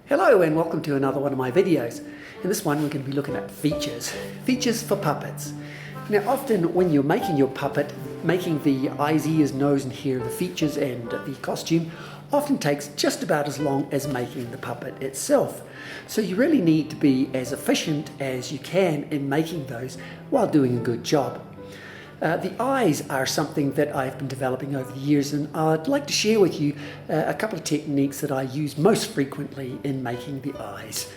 Hello and welcome to another one of my videos. In this one we're going to be looking at features for puppets. Now often when you're making your puppet, making the eyes, ears, nose and hair, the features and the costume often takes just about as long as making the puppet itself. So you really need to be as efficient as you can in making those while doing a good job. The eyes are something that I've been developing over the years, and I'd like to share with you a couple of techniques that I use most frequently in making the eyes.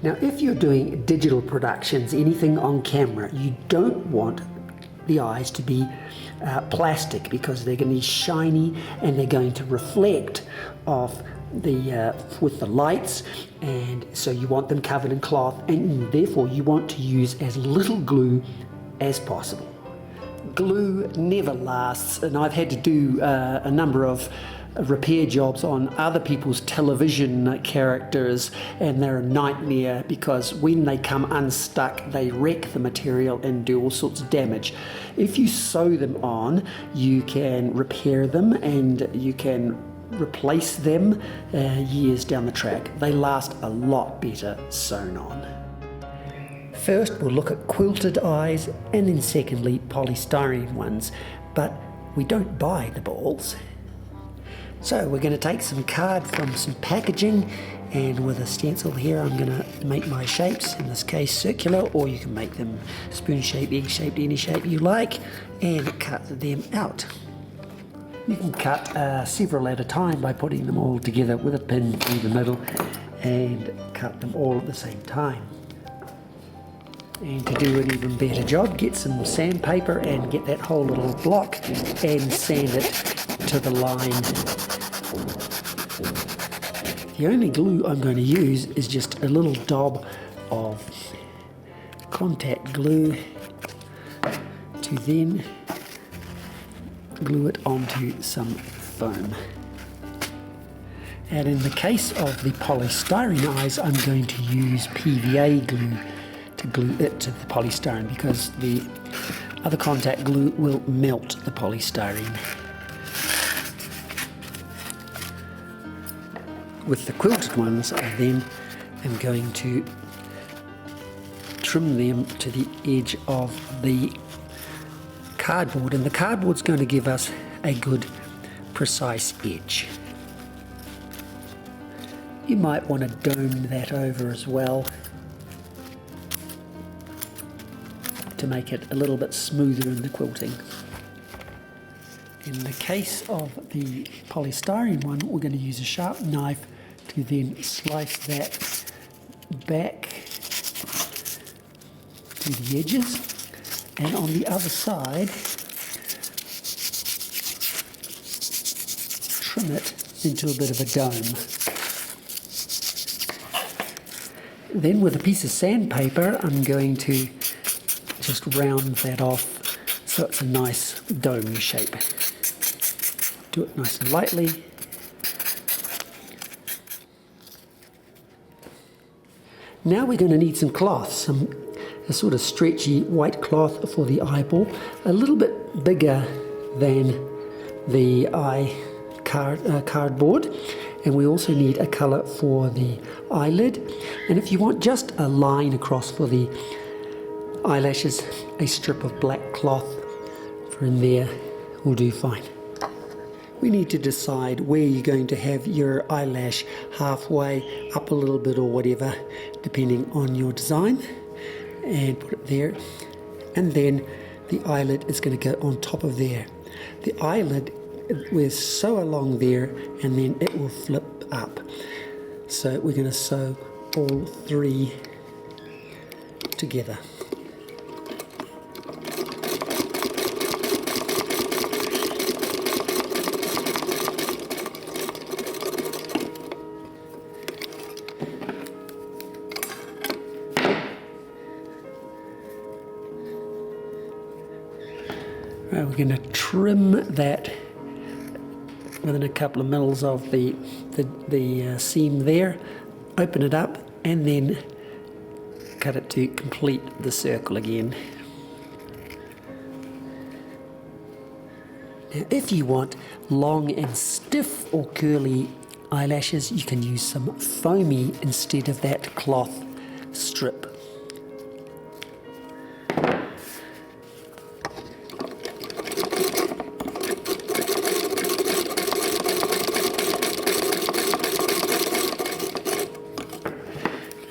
Now if you're doing digital productions, anything on camera, you don't want the eyes to be plastic because they're going to be shiny and they're going to reflect off with the lights, and so you want them covered in cloth, and therefore you want to use as little glue as possible. Glue never lasts, and I've had to do a number of repair jobs on other people's television characters, and they're a nightmare because when they come unstuck they wreck the material and do all sorts of damage. If you sew them on, you can repair them and you can replace them years down the track. They last a lot better sewn on. First we'll look at quilted eyes, and then secondly polystyrene ones, but we don't buy the balls. So we're going to take some card from some packaging, and with a stencil here I'm going to make my shapes, in this case circular, or you can make them spoon shaped, egg shaped, any shape you like, and cut them out. You can cut several at a time by putting them all together with a pin through the middle and cut them all at the same time. And to do an even better job, get some sandpaper and get that whole little block and sand it to the line. The only glue I'm going to use is just a little daub of contact glue to then glue it onto some foam. And in the case of the polystyrene eyes, I'm going to use PVA glue to glue it to the polystyrene, because the other contact glue will melt the polystyrene. With the quilted ones, I then am going to trim them to the edge of the cardboard, and the cardboard's going to give us a good precise edge. You might want to dome that over as well to make it a little bit smoother in the quilting. In the case of the polystyrene one, we're going to use a sharp knife to then slice that back to the edges, and on the other side trim it into a bit of a dome. Then with a piece of sandpaper I'm going to just round that off so it's a nice dome shape. Do it nice and lightly. Now we're going to need some cloth, a sort of stretchy white cloth for the eyeball, a little bit bigger than the cardboard, and we also need a colour for the eyelid. And if you want just a line across for the eyelashes, a strip of black cloth for in there will do fine. We need to decide where you're going to have your eyelash, halfway, up a little bit or whatever, depending on your design, and put it there. And then the eyelid is going to go on top of there. The eyelid will sew along there and then it will flip up. So we're going to sew all three together. Right, we're going to trim that within a couple of mils of the seam there, open it up and then cut it to complete the circle again. Now if you want long and stiff or curly eyelashes, you can use some foamy instead of that cloth strip.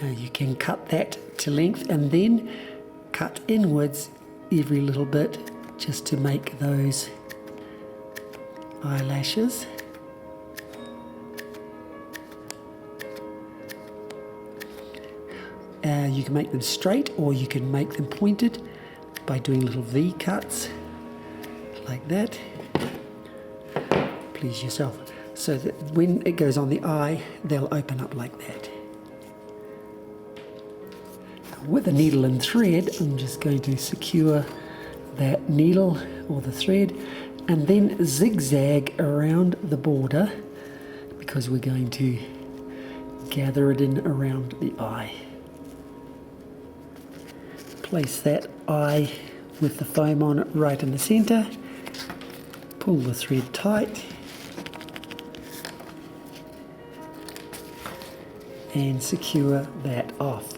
You can cut that to length and then cut inwards every little bit just to make those eyelashes. You can make them straight or you can make them pointed by doing little V cuts like that. Please yourself. So that when it goes on the eye, they'll open up like that. With a needle and thread, I'm just going to secure that needle or the thread and then zigzag around the border because we're going to gather it in around the eye. Place that eye with the foam on it right in the center, pull the thread tight and secure that off.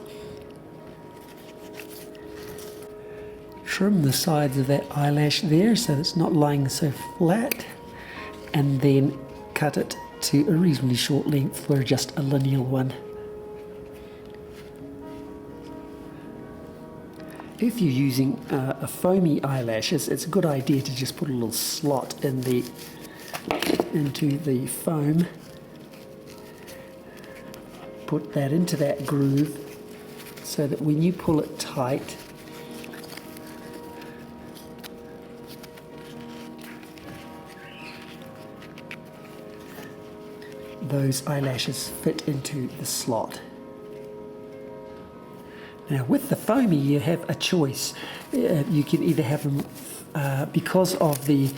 Trim the sides of that eyelash there so it's not lying so flat, and then cut it to a reasonably short length for just a lineal one. If you're using a foamy eyelashes, it's a good idea to just put a little slot into the foam. Put that into that groove so that when you pull it tight, those eyelashes fit into the slot. Now with the foamy you have a choice. You can either have them, because of the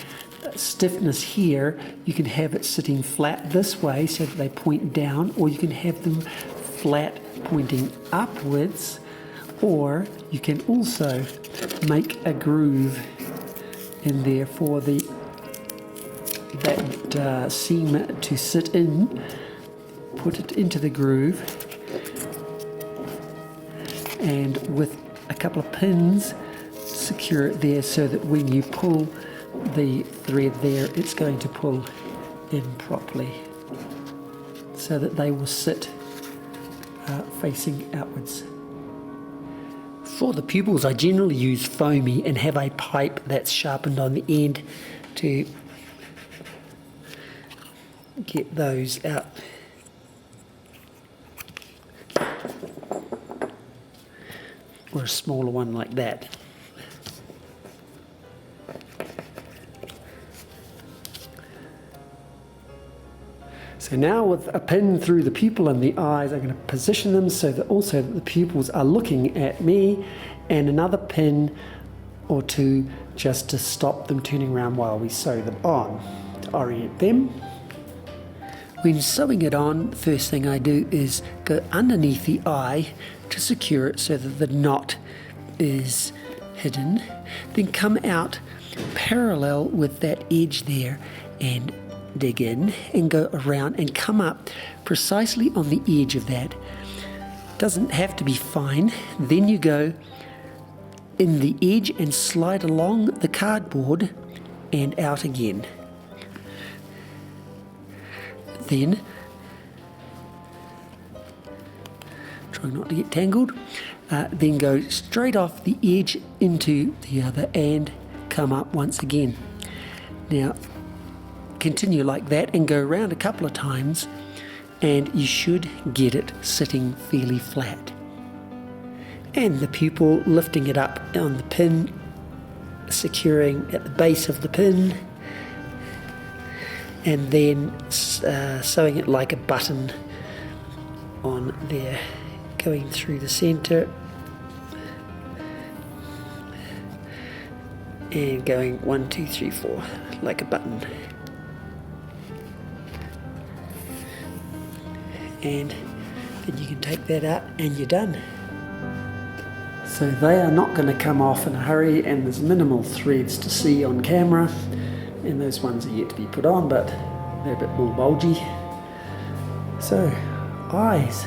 stiffness here, you can have it sitting flat this way so that they point down, or you can have them flat pointing upwards, or you can also make a groove in there for that seam to sit in. Put it into the groove, and with a couple of pins secure it there so that when you pull the thread there, it's going to pull in properly so that they will sit facing outwards. For the pupils, I generally use foamy and have a pipe that's sharpened on the end to get those out. Or a smaller one like that. So now with a pin through the pupil and the eyes, I'm going to position them so that also the pupils are looking at me, and another pin or two just to stop them turning around while we sew them on, to orient them. When sewing it on, the first thing I do is go underneath the eye to secure it so that the knot is hidden. Then come out parallel with that edge there and dig in and go around and come up precisely on the edge of that. Doesn't have to be fine. Then you go in the edge and slide along the cardboard and out again. Then, try not to get tangled, then go straight off the edge into the other and come up once again. Now continue like that and go around a couple of times and you should get it sitting fairly flat. And the pupil, lifting it up on the pin, securing at the base of the pin, and then sewing it like a button on there, going through the center and going 1, 2, 3, 4 like a button, and then you can take that out and you're done. So they are not going to come off in a hurry, and there's minimal threads to see on camera, and those ones are yet to be put on, but they're a bit more bulgy. So, eyes.